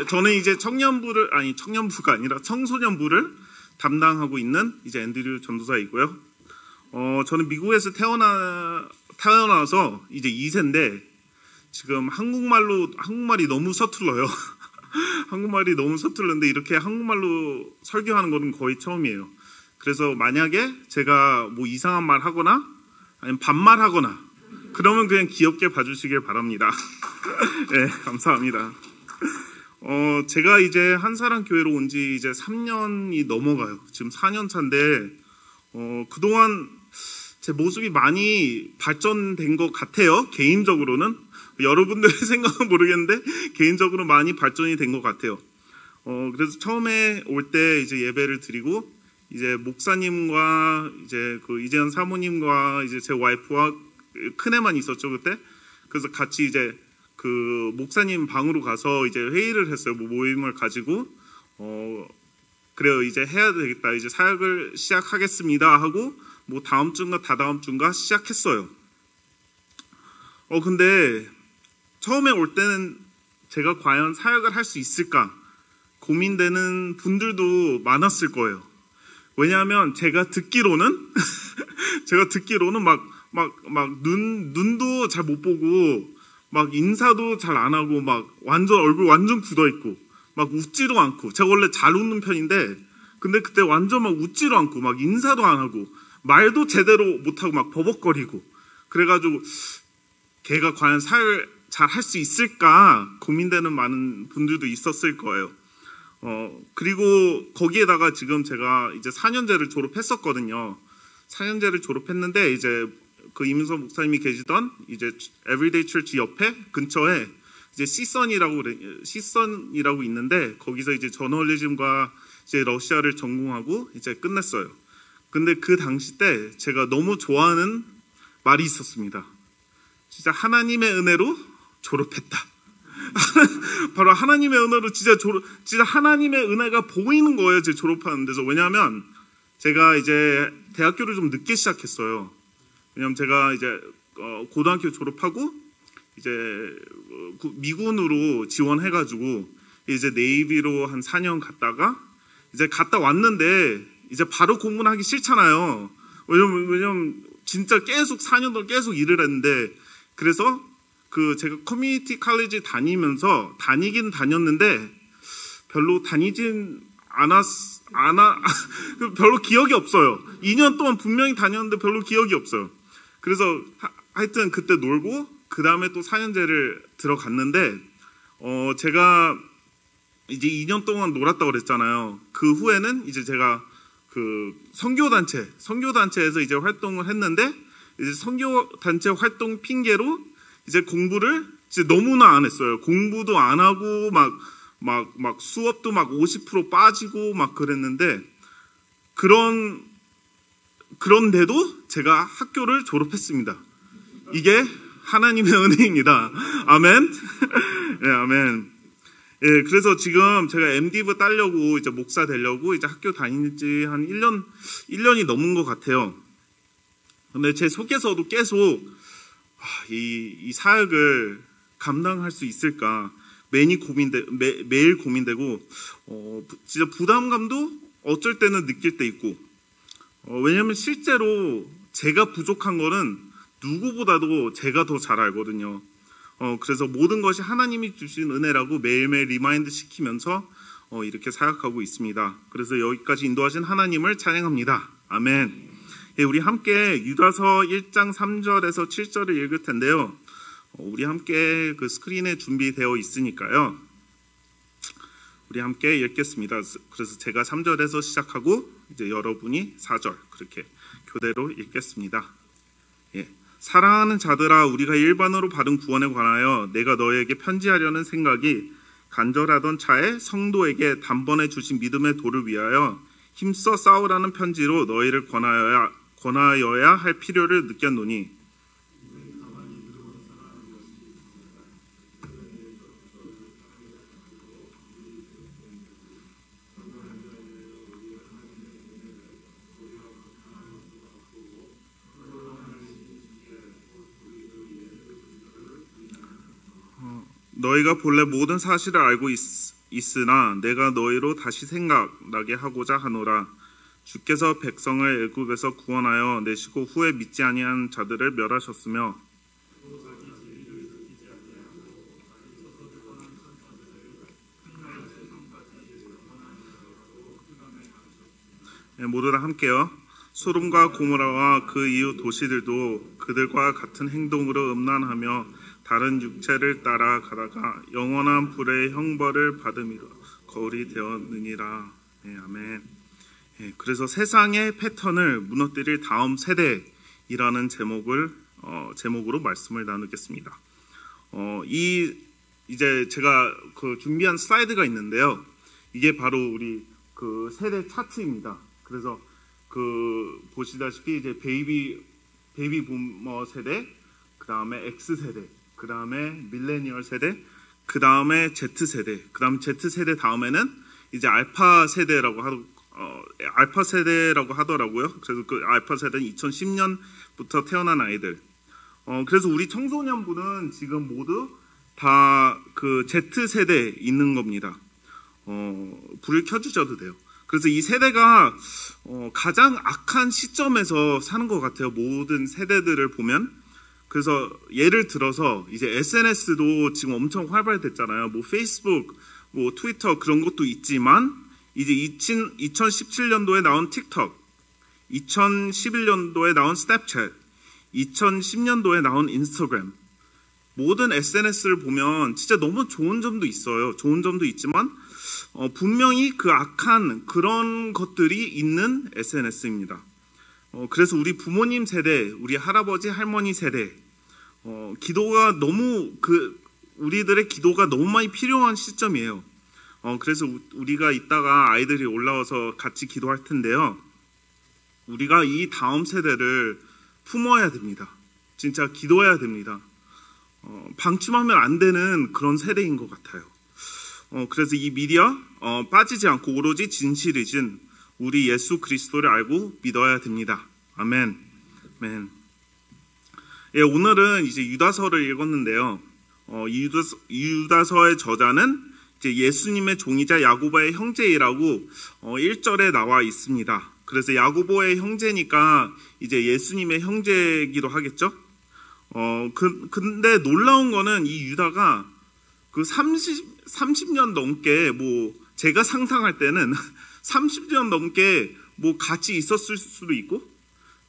저는 이제 청년부가 아니라 청소년부를 담당하고 있는 이제 앤드류 전도사이고요. 저는 미국에서 태어나서 이제 2세인데 지금 한국말이 너무 서툴러요. 한국말이 너무 서툴른데 이렇게 한국말로 설교하는 거는 거의 처음이에요. 그래서 만약에 제가 뭐 이상한 말 하거나 아니면 반말하거나 그러면 그냥 귀엽게 봐주시길 바랍니다. 네, 감사합니다. 제가 이제 한사랑 교회로 온 지 이제 3년이 넘어가요. 지금 4년 차인데, 그동안 제 모습이 많이 발전된 것 같아요. 개인적으로는. 여러분들의 생각은 모르겠는데, 개인적으로 많이 발전이 된 것 같아요. 그래서 처음에 올 때 이제 예배를 드리고, 이제 목사님과 이제 그 이재현 사모님과 이제 제 와이프와 큰애만 있었죠, 그때. 그래서 같이 이제 그 목사님 방으로 가서 이제 회의를 했어요. 모임을 가지고 그래요. 이제 해야 되겠다. 이제 사역을 시작하겠습니다 하고 뭐 다음 주인가 다다음 주인가 시작했어요. 근데 처음에 올 때는 제가 과연 사역을 할 수 있을까 고민되는 분들도 많았을 거예요. 왜냐하면 제가 듣기로는 막 눈도 잘 못 보고 막 인사도 잘 안 하고 막 얼굴 완전 굳어 있고 막 웃지도 않고 제가 원래 잘 웃는 편인데 근데 그때 완전 막 웃지도 않고 막 인사도 안 하고 말도 제대로 못 하고 막 버벅거리고 그래가지고 걔가 과연 사역을 잘 할 수 있을까 고민되는 많은 분들도 있었을 거예요. 그리고 거기에다가 지금 제가 이제 4년제를 졸업했었거든요. 4년제를 졸업했는데 이제 그 이민석 목사님이 계시던 이제 에브리데이 처치 옆에 근처에 이제 시선이라고 있는데 거기서 이제 저널리즘과 이제 러시아를 전공하고 이제 끝냈어요. 근데 그 당시 때 제가 너무 좋아하는 말이 있었습니다. 진짜 하나님의 은혜로 졸업했다. 바로 하나님의 은혜로 진짜 하나님의 은혜가 보이는 거예요. 제 졸업하는 데서. 왜냐하면 제가 이제 대학교를 좀 늦게 시작했어요. 왜냐면 제가 이제 고등학교 졸업하고 이제 미군으로 지원해가지고 이제 네이비로 한 4년 갔다가 이제 갔다 왔는데 이제 바로 공부는 하기 싫잖아요. 왜냐면 진짜 계속 4년 동안 계속 일을 했는데 그래서 그 제가 커뮤니티 칼리지 다니긴 다녔는데 별로 다니진 별로 기억이 없어요. 2년 동안 분명히 다녔는데 별로 기억이 없어요. 그래서 하여튼 그때 놀고 그 다음에 또 4년제를 들어갔는데 제가 이제 2년 동안 놀았다고 그랬잖아요. 그 후에는 이제 제가 그 선교단체에서 이제 활동을 했는데 이제 선교단체 활동 핑계로 이제 공부를 이제 너무나 안 했어요. 공부도 안 하고 막 수업도 막 50% 빠지고 막 그랬는데 그런데도 제가 학교를 졸업했습니다. 이게 하나님의 은혜입니다. 아멘. 네, 아멘. 예, 그래서 지금 제가 MDiv 따려고 이제 목사 되려고 이제 학교 다닌 지 한 1년이 넘은 것 같아요. 근데 제 속에서도 계속 이 사역을 감당할 수 있을까 매일 고민되고 진짜 부담감도 어쩔 때는 느낄 때 있고 왜냐면 실제로 제가 부족한 거는 누구보다도 제가 더 잘 알거든요. 그래서 모든 것이 하나님이 주신 은혜라고 매일매일 리마인드 시키면서 이렇게 사역하고 있습니다. 그래서 여기까지 인도하신 하나님을 찬양합니다. 아멘. 예, 우리 함께 유다서 1장 3절에서 7절을 읽을 텐데요. 우리 함께 그 스크린에 준비되어 있으니까요. 우리 함께 읽겠습니다. 그래서 제가 3절에서 시작하고 이제 여러분이 4절 그렇게 교대로 읽겠습니다. 예. 사랑하는 자들아, 우리가 일반으로 받은 구원에 관하여 내가 너에게 편지하려는 생각이 간절하던 차에 성도에게 단번에 주신 믿음의 도를 위하여 힘써 싸우라는 편지로 너희를 권하여야 할 필요를 느꼈노니 너희가 본래 모든 사실을 알고 있으나 내가 너희로 다시 생각나게 하고자 하노라. 주께서 백성을 애굽에서 구원하여 내시고 후에 믿지 아니한 자들을 멸하셨으며 모두 다 함께요. 소돔과 고모라와 그 이웃 도시들도 그들과 같은 행동으로 음란하며 다른 육체를 따라 가다가 영원한 불의 형벌을 받음이라 거울이 되었느니라. 아멘. 그래서 세상의 패턴을 무너뜨릴 다음 세대이라는 제목으로 말씀을 나누겠습니다. 이제 제가 준비한 슬라이드가 있는데요. 이게 바로 우리 세대 차트입니다. 그래서 보시다시피 이제 베이비 부머 세대, 그 다음에 X 세대, 그 다음에 밀레니얼 세대, 그 다음에 Z 세대, 그 다음 Z 세대 다음에는 이제 알파 세대라고 하더라고요. 그래서 그 알파 세대는 2010년부터 태어난 아이들. 그래서 우리 청소년부는 지금 모두 다 그 Z 세대에 있는 겁니다. 불을 켜주셔도 돼요. 그래서 이 세대가 가장 악한 시점에서 사는 것 같아요. 모든 세대들을 보면. 그래서 예를 들어서 이제 SNS도 지금 엄청 활발됐잖아요. 뭐 페이스북, 뭐 트위터 그런 것도 있지만 이제 2017년도에 나온 틱톡, 2011년도에 나온 스냅챗, 2010년도에 나온 인스타그램, 모든 SNS를 보면 진짜 너무 좋은 점도 있어요. 좋은 점도 있지만 분명히 그 악한 그런 것들이 있는 SNS입니다. 그래서 우리 부모님 세대, 우리 할아버지 할머니 세대, 기도가 너무 우리들의 기도가 너무 많이 필요한 시점이에요. 그래서 우리가 이따가 아이들이 올라와서 같이 기도할 텐데요. 우리가 이 다음 세대를 품어야 됩니다. 진짜 기도해야 됩니다. 방치하면 안 되는 그런 세대인 것 같아요. 그래서 이 미디어 빠지지 않고 오로지 진실이신 우리 예수 그리스도를 알고 믿어야 됩니다. 아멘. 아멘. 오늘은 이제 유다서를 읽었는데요. 이 유다서의 저자는 이제 예수님의 종이자 야고보의 형제이라고 1절에 나와 있습니다. 그래서 야고보의 형제니까 이제 예수님의 형제이기도 하겠죠. 근데 놀라운 거는 이 유다가 그 30년 넘게 뭐 제가 상상할 때는 30년 넘게 뭐 같이 있었을 수도 있고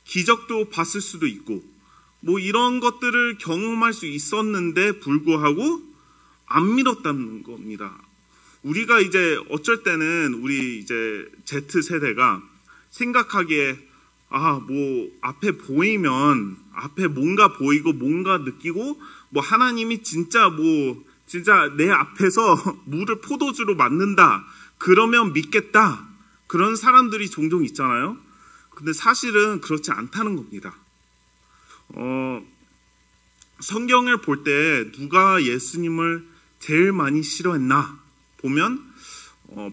기적도 봤을 수도 있고 뭐 이런 것들을 경험할 수 있었는데 불구하고 안 믿었다는 겁니다. 우리가 이제 어쩔 때는 우리 이제 Z 세대가 생각하기에 뭐 앞에 보이면 앞에 뭔가 보이고 뭔가 느끼고 뭐 하나님이 진짜 내 앞에서 물을 포도주로 만든다 그러면 믿겠다 그런 사람들이 종종 있잖아요. 근데 사실은 그렇지 않다는 겁니다. 성경을 볼 때 누가 예수님을 제일 많이 싫어했나 보면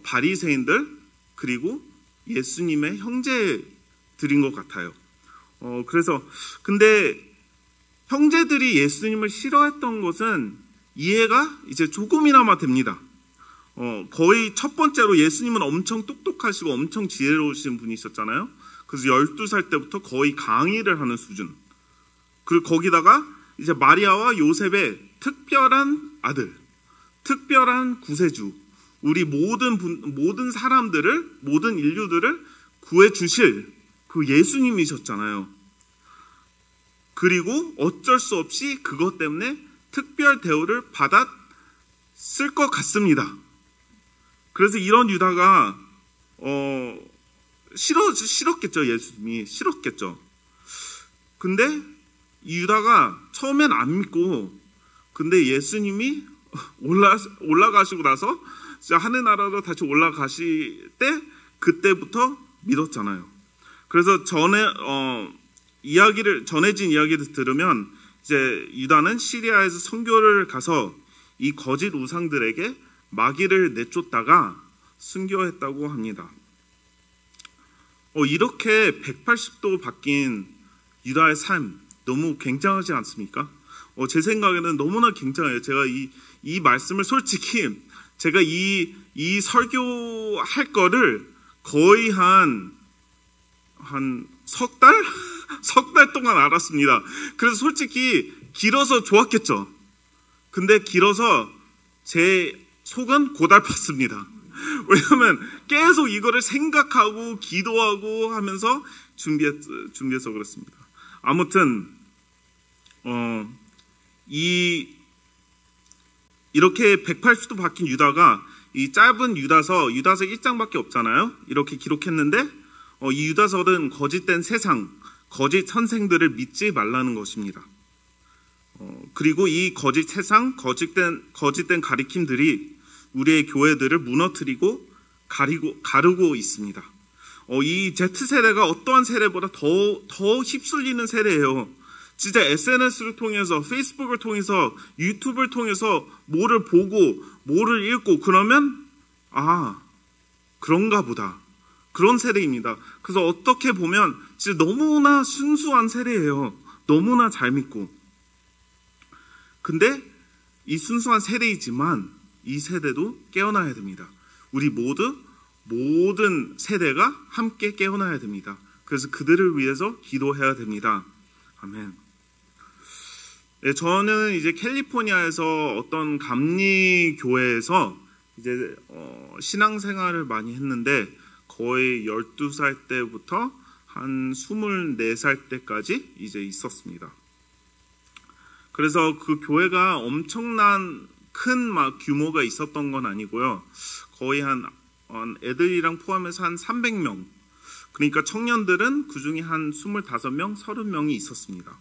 바리새인들 그리고 예수님의 형제들인 것 같아요. 그래서 근데 형제들이 예수님을 싫어했던 것은 이해가 이제 조금이나마 됩니다. 거의 첫 번째로 예수님은 엄청 똑똑하시고 엄청 지혜로우신 분이셨잖아요. 그래서 12살 때부터 거의 강의를 하는 수준. 그리고 거기다가 이제 마리아와 요셉의 특별한 아들, 특별한 구세주, 우리 모든 사람들을, 모든 인류들을 구해주실 그 예수님이셨잖아요. 그리고 어쩔 수 없이 그것 때문에 특별 대우를 받았을 것 같습니다. 그래서 이런 유다가 싫었겠죠. 예수님이 싫었겠죠. 근데 이 유다가 처음엔 안 믿고 근데 예수님이 올라가시고 나서 하늘나라로 다시 올라가실 때 그때부터 믿었잖아요. 그래서 전해진 이야기를 들으면 이제 유다는 시리아에서 선교를 가서 이 거짓 우상들에게 마귀를 내쫓다가 순교했다고 합니다. 이렇게 180도 바뀐 유다의 삶 너무 굉장하지 않습니까? 제 생각에는 너무나 굉장해요. 제가 이 이 말씀을 솔직히 제가 이 설교할 거를 거의 한 석 달? 석 달 동안 알았습니다. 그래서 솔직히 길어서 좋았겠죠. 근데 길어서 제 속은 고달팠습니다. 왜냐하면 계속 이거를 생각하고 기도하고 하면서 준비해서 그렇습니다. 아무튼 이렇게 180도 바뀐 유다가 이 짧은 유다서 1장밖에 없잖아요. 이렇게 기록했는데 이 유다서는 거짓된 세상, 거짓 선생들을 믿지 말라는 것입니다. 그리고 이 거짓 세상, 거짓된 가리킴들이 우리의 교회들을 무너뜨리고 가르고 있습니다. 이 Z세대가 어떠한 세대보다 더 휩쓸리는 세대예요. 진짜 SNS를 통해서, 페이스북을 통해서, 유튜브를 통해서 뭐를 보고 뭐를 읽고 그러면 그런가 보다. 그런 세대입니다. 그래서 어떻게 보면 진짜 너무나 순수한 세대예요. 너무나 잘 믿고. 근데 이 순수한 세대이지만 이 세대도 깨어나야 됩니다. 우리 모든 세대가 함께 깨어나야 됩니다. 그래서 그들을 위해서 기도해야 됩니다. 아멘. 네, 저는 이제 캘리포니아에서 어떤 감리교회에서 이제 신앙생활을 많이 했는데 거의 12살 때부터 한 24살 때까지 이제 있었습니다. 그래서 그 교회가 엄청난 큰 규모가 있었던 건 아니고요. 거의 한 애들이랑 포함해서 한 300명. 그러니까 청년들은 그중에 한 25명, 30명이 있었습니다.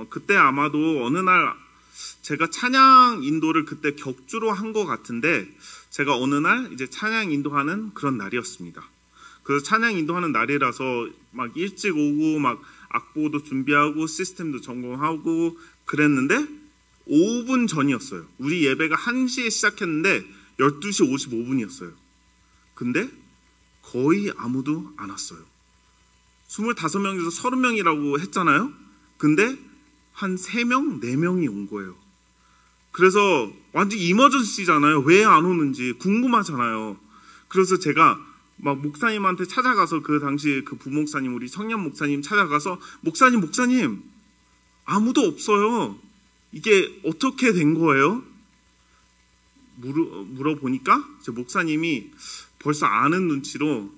그때 아마도 어느 날 제가 찬양 인도를 그때 격주로 한 것 같은데 제가 어느 날 이제 찬양 인도하는 그런 날이었습니다. 그래서 찬양 인도하는 날이라서 막 일찍 오고 막 악보도 준비하고 시스템도 점검하고 그랬는데 5분 전이었어요. 우리 예배가 1시에 시작했는데 12시 55분이었어요. 근데 거의 아무도 안 왔어요. 25명에서 30명이라고 했잖아요. 근데 한 3명, 4명이 온 거예요. 그래서 완전 이머전시잖아요. 왜 안 오는지 궁금하잖아요. 그래서 제가 막 목사님한테 찾아가서 그 당시 그 부목사님, 우리 청년 목사님 찾아가서 목사님 아무도 없어요. 이게 어떻게 된 거예요? 물어보니까 제 목사님이 벌써 아는 눈치로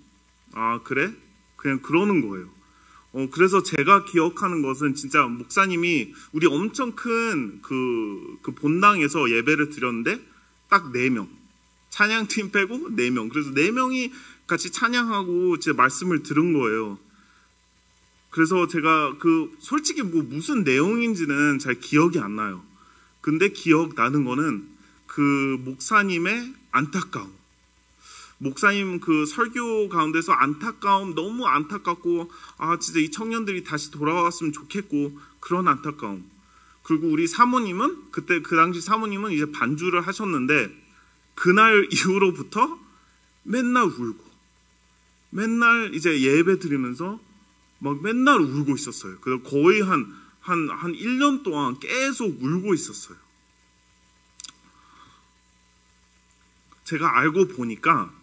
그래? 그냥 그러는 거예요. 그래서 제가 기억하는 것은 진짜 목사님이 우리 엄청 큰 그 본당에서 예배를 드렸는데 딱 4명. 찬양팀 빼고 4명. 그래서 4명이 같이 찬양하고 제 말씀을 들은 거예요. 그래서 제가 솔직히 무슨 내용인지는 잘 기억이 안 나요. 근데 기억나는 거는 그 목사님의 안타까움. 목사님 그 설교 가운데서 안타까움, 너무 안타깝고 진짜 이 청년들이 다시 돌아왔으면 좋겠고 그런 안타까움. 그리고 우리 사모님은 그때 그 당시 사모님은 이제 반주를 하셨는데 그날 이후로부터 맨날 울고 맨날 이제 예배 드리면서 막 맨날 울고 있었어요. 그래서 거의 한 1년 동안 계속 울고 있었어요. 제가 알고 보니까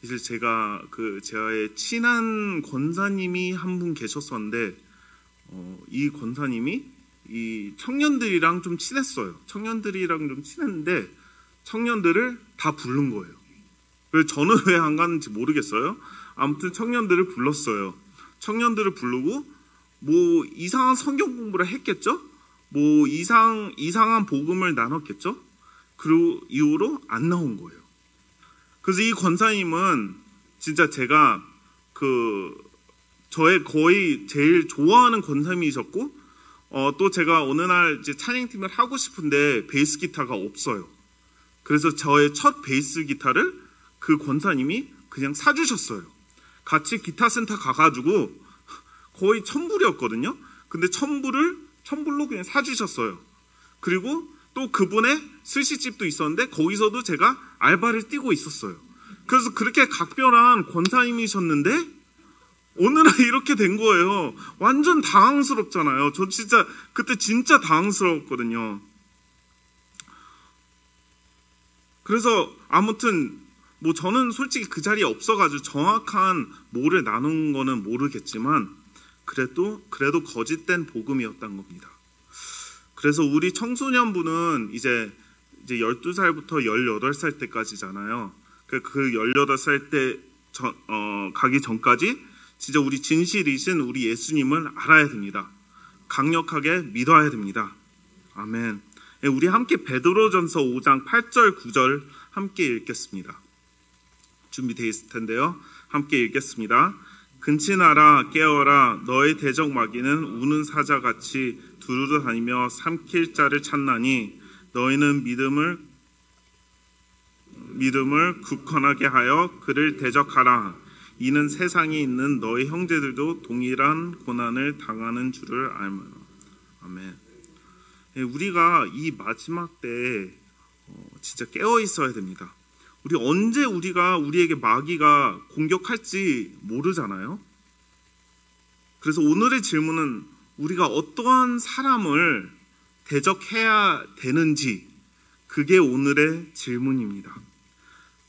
이제 제가 저의 친한 권사님이 한 분 계셨었는데 이 권사님이 이 청년들이랑 좀 친했어요. 청년들이랑 좀 친했는데 청년들을 다 부른 거예요. 그래서 저는 왜 안 갔는지 모르겠어요. 아무튼 청년들을 불렀어요. 청년들을 부르고 뭐 이상한 성경 공부를 했겠죠? 뭐 이상한 복음을 나눴겠죠? 그리고 이후로 안 나온 거예요. 그래서 이 권사님은 진짜 제가 저의 거의 제일 좋아하는 권사님이셨고 또 제가 어느 날 이제 찬양팀을 하고 싶은데 베이스 기타가 없어요. 그래서 저의 첫 베이스 기타를 그 권사님이 그냥 사주셨어요. 같이 기타 센터 가가지고 거의 1,000불이었거든요. 근데 1,000불로 그냥 사주셨어요. 그리고 또 그분의 스시집도 있었는데 거기서도 제가 알바를 뛰고 있었어요. 그래서 그렇게 각별한 권사님이셨는데 어느 날 이렇게 된 거예요. 완전 당황스럽잖아요. 저 진짜 그때 진짜 당황스러웠거든요. 그래서 아무튼 뭐 저는 솔직히 그 자리에 없어가지고 정확한 뭐를 나눈 거는 모르겠지만 그래도 거짓된 복음이었던 겁니다. 그래서 우리 청소년부는 이제 12살부터 18살 때까지잖아요. 그 18살 때 가기 전까지 진짜 우리 진실이신 우리 예수님을 알아야 됩니다. 강력하게 믿어야 됩니다. 아멘. 우리 함께 베드로전서 5장 8절 9절 함께 읽겠습니다. 준비되어 있을 텐데요. 함께 읽겠습니다. 근친하라 깨어라 너의 대적 마귀는 우는 사자같이 두루루 다니며 삼킬 자를 찾나니 너희는 믿음을 굳건하게 하여 그를 대적하라. 이는 세상에 있는 너희 형제들도 동일한 고난을 당하는 줄을 알며. 아멘. 우리가 이 마지막 때에 진짜 깨어 있어야 됩니다. 우리 언제 우리에게 마귀가 공격할지 모르잖아요. 그래서 오늘의 질문은 우리가 어떠한 사람을 대적해야 되는지, 그게 오늘의 질문입니다.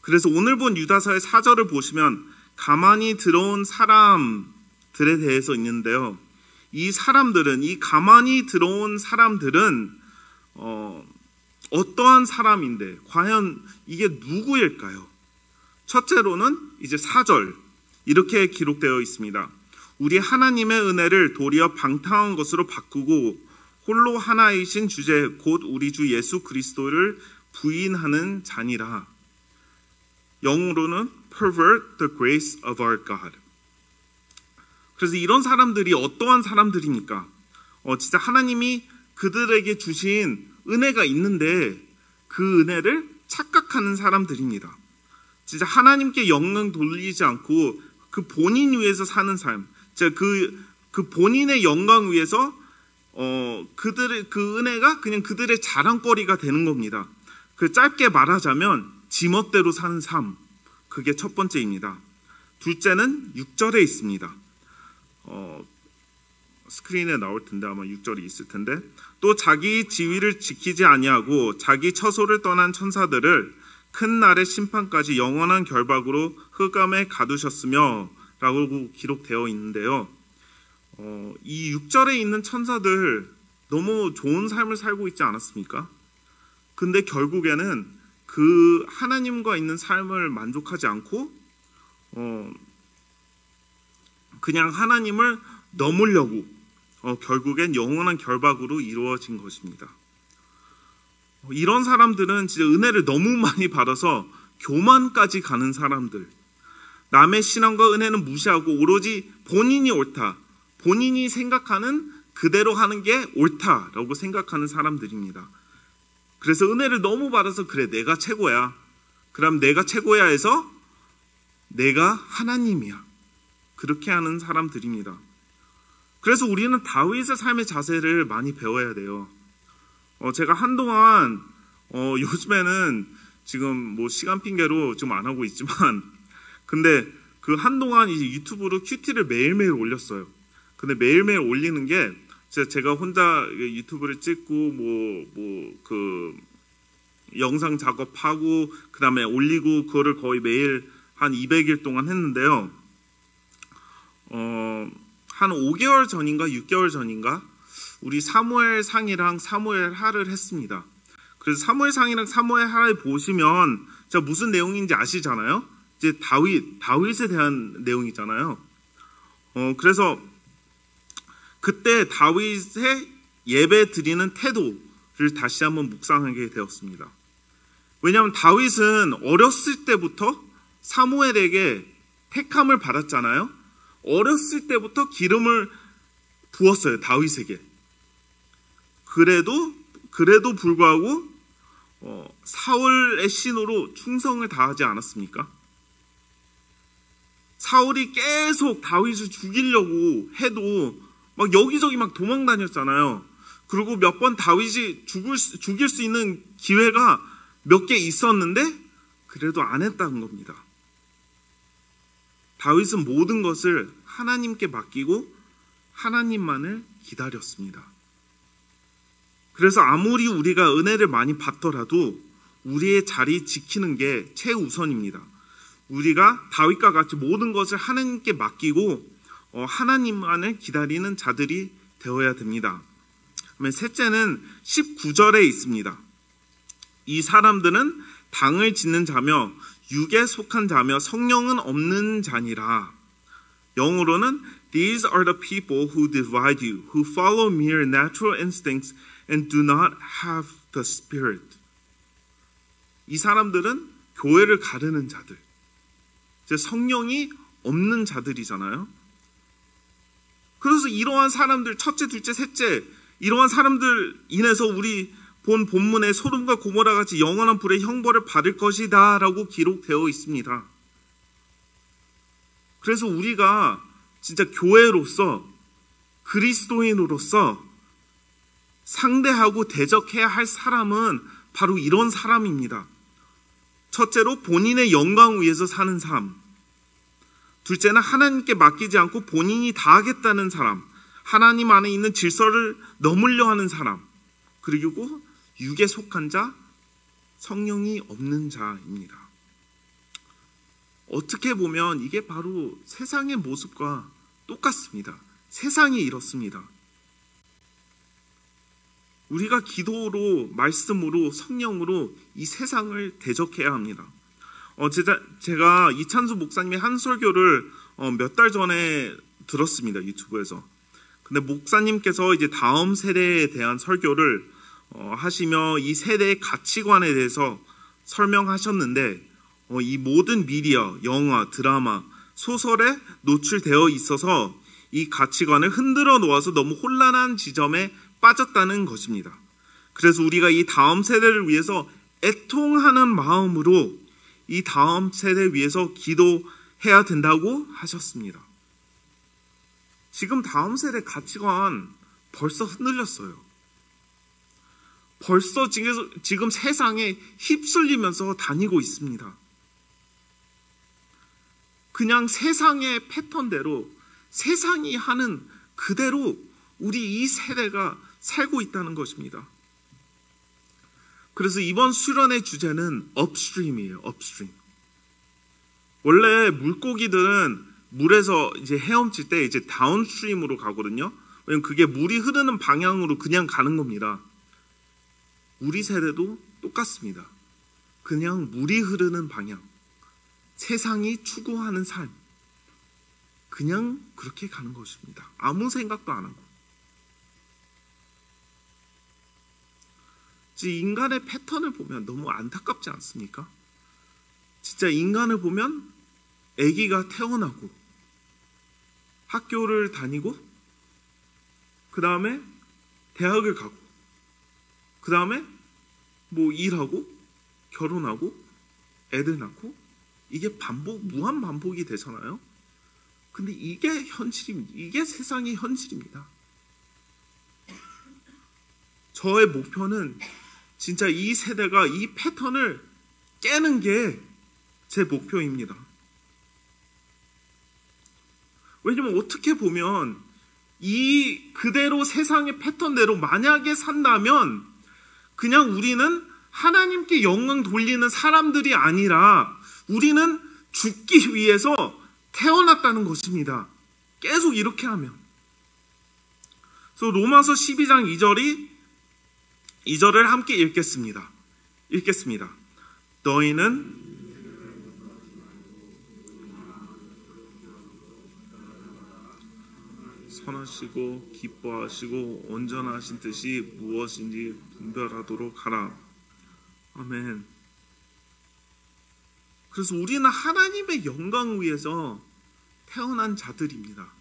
그래서 오늘 본 유다서의 4절을 보시면 가만히 들어온 사람들에 대해서 있는데요. 이 가만히 들어온 사람들은 어떠한 사람인데 과연 이게 누구일까요? 첫째로는 이제 4절 이렇게 기록되어 있습니다. 우리 하나님의 은혜를 도리어 방탕한 것으로 바꾸고 홀로 하나이신 주제 곧 우리 주 예수 그리스도를 부인하는 자니라. 영어로는 pervert the grace of our God. 그래서 이런 사람들이 어떠한 사람들입니까? 진짜 하나님이 그들에게 주신 은혜가 있는데 그 은혜를 착각하는 사람들입니다. 진짜 하나님께 영광 돌리지 않고 그 본인 위해서 사는 삶, 그 본인의 영광 위해서 그 은혜가 그냥 그들의 자랑거리가 되는 겁니다. 그 짧게 말하자면 지멋대로 사는 삶, 그게 첫 번째입니다. 둘째는 6절에 있습니다. 스크린에 나올 텐데 아마 6절이 있을 텐데, 또 자기 지위를 지키지 아니하고 자기 처소를 떠난 천사들을 큰 날의 심판까지 영원한 결박으로 흑암에 가두셨으며 라고 기록되어 있는데요. 이 6절에 있는 천사들 너무 좋은 삶을 살고 있지 않았습니까? 근데 결국에는 그 하나님과 있는 삶을 만족하지 않고 그냥 하나님을 넘으려고 결국엔 영원한 결박으로 이루어진 것입니다. 이런 사람들은 진짜 은혜를 너무 많이 받아서 교만까지 가는 사람들, 남의 신앙과 은혜는 무시하고 오로지 본인이 옳다, 본인이 생각하는 그대로 하는 게 옳다라고 생각하는 사람들입니다. 그래서 은혜를 너무 받아서 그래 내가 최고야, 그럼 내가 최고야 해서 내가 하나님이야, 그렇게 하는 사람들입니다. 그래서 우리는 다윗의 삶의 자세를 많이 배워야 돼요. 제가 한동안 요즘에는 지금 뭐 시간 핑계로 좀 안 하고 있지만, 근데 그 한동안 이제 유튜브로 큐티를 매일매일 올렸어요. 근데 매일매일 올리는 게 제가 혼자 유튜브를 찍고 그 영상 작업하고 그다음에 올리고 그거를 거의 매일 한 200일 동안 했는데요. 한 5개월 전인가 6개월 전인가 우리 사무엘 상이랑 사무엘 하를 했습니다. 그래서 사무엘 상이랑 사무엘 하를 보시면 제가 무슨 내용인지 아시잖아요. 이제 다윗에 대한 내용이잖아요. 그래서 그때 다윗의 예배 드리는 태도를 다시 한번 묵상하게 되었습니다. 왜냐하면 다윗은 어렸을 때부터 사무엘에게 택함을 받았잖아요. 어렸을 때부터 기름을 부었어요, 다윗에게. 그래도 불구하고 사울의 신호로 충성을 다하지 않았습니까? 사울이 계속 다윗을 죽이려고 해도 막 여기저기 막 도망 다녔잖아요. 그리고 몇 번 다윗이 죽일 수 있는 기회가 몇 개 있었는데 그래도 안 했다는 겁니다. 다윗은 모든 것을 하나님께 맡기고 하나님만을 기다렸습니다. 그래서 아무리 우리가 은혜를 많이 받더라도 우리의 자리 지키는 게 최우선입니다. 우리가 다윗과 같이 모든 것을 하나님께 맡기고 하나님만을 기다리는 자들이 되어야 됩니다. 셋째는 19절에 있습니다. 이 사람들은 당을 짓는 자며 육에 속한 자며 성령은 없는 자니라. 영어로는 These are the people who divide you, who follow mere natural instincts and do not have the Spirit. 이 사람들은 교회를 가르는 자들, 성령이 없는 자들이잖아요. 그래서 이러한 사람들, 첫째, 둘째, 셋째, 이러한 사람들 인해서 우리 본 본문에 소돔과 고모라 같이 영원한 불의 형벌을 받을 것이다 라고 기록되어 있습니다. 그래서 우리가 진짜 교회로서, 그리스도인으로서 상대하고 대적해야 할 사람은 바로 이런 사람입니다. 첫째로 본인의 영광을 위해서 사는 삶, 둘째는 하나님께 맡기지 않고 본인이 다 하겠다는 사람, 하나님 안에 있는 질서를 넘으려 하는 사람, 그리고 육에 속한 자, 성령이 없는 자입니다. 어떻게 보면 이게 바로 세상의 모습과 똑같습니다. 세상이 이렇습니다. 우리가 기도로, 말씀으로, 성령으로 이 세상을 대적해야 합니다. 제가 이찬수 목사님의 한 설교를 몇 달 전에 들었습니다. 유튜브에서. 근데 목사님께서 이제 다음 세대에 대한 설교를 하시며 이 세대의 가치관에 대해서 설명하셨는데 이 모든 미디어, 영화, 드라마, 소설에 노출되어 있어서 이 가치관을 흔들어 놓아서 너무 혼란한 지점에 빠졌다는 것입니다. 그래서 우리가 이 다음 세대를 위해서 애통하는 마음으로 이 다음 세대를 위해서 기도해야 된다고 하셨습니다. 지금 다음 세대 가치관 벌써 흔들렸어요. 벌써 지금 세상에 휩쓸리면서 다니고 있습니다. 그냥 세상의 패턴대로, 세상이 하는 그대로 우리 이 세대가 살고 있다는 것입니다. 그래서 이번 수련의 주제는 업스트림이에요. 업스트림. 원래 물고기들은 물에서 이제 헤엄칠 때 이제 다운스트림으로 가거든요. 왜냐면 그게 물이 흐르는 방향으로 그냥 가는 겁니다. 우리 세대도 똑같습니다. 그냥 물이 흐르는 방향, 세상이 추구하는 삶, 그냥 그렇게 가는 것입니다. 아무 생각도 안 하고. 인간의 패턴을 보면 너무 안타깝지 않습니까? 진짜 인간을 보면 아기가 태어나고 학교를 다니고 그 다음에 대학을 가고 그 다음에 뭐 일하고 결혼하고 애들 낳고 이게 무한 반복이 되잖아요. 근데 이게 현실입니다. 이게 세상의 현실입니다. 저의 목표는 진짜 이 세대가 이 패턴을 깨는 게 제 목표입니다. 왜냐면 어떻게 보면 이 그대로 세상의 패턴대로 만약에 산다면 그냥 우리는 하나님께 영광 돌리는 사람들이 아니라 우리는 죽기 위해서 태어났다는 것입니다. 계속 이렇게 하면. 그래서 로마서 12장 2절을 함께 읽겠습니다. 너희는 선하시고 기뻐하시고 온전하신 뜻이 무엇인지 분별하도록 하라. 아멘. 그래서 우리는 하나님의 영광을 위해서 태어난 자들입니다.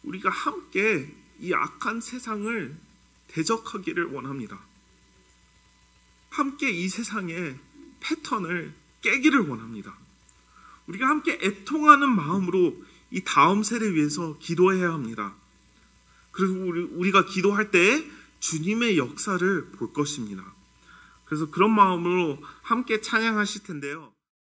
우리가 함께 이 악한 세상을 대적하기를 원합니다. 함께 이 세상의 패턴을 깨기를 원합니다. 우리가 함께 애통하는 마음으로 이 다음 세대를 위해서 기도해야 합니다. 그래서 우리가 기도할 때 주님의 역사를 볼 것입니다. 그래서 그런 마음으로 함께 찬양하실 텐데요.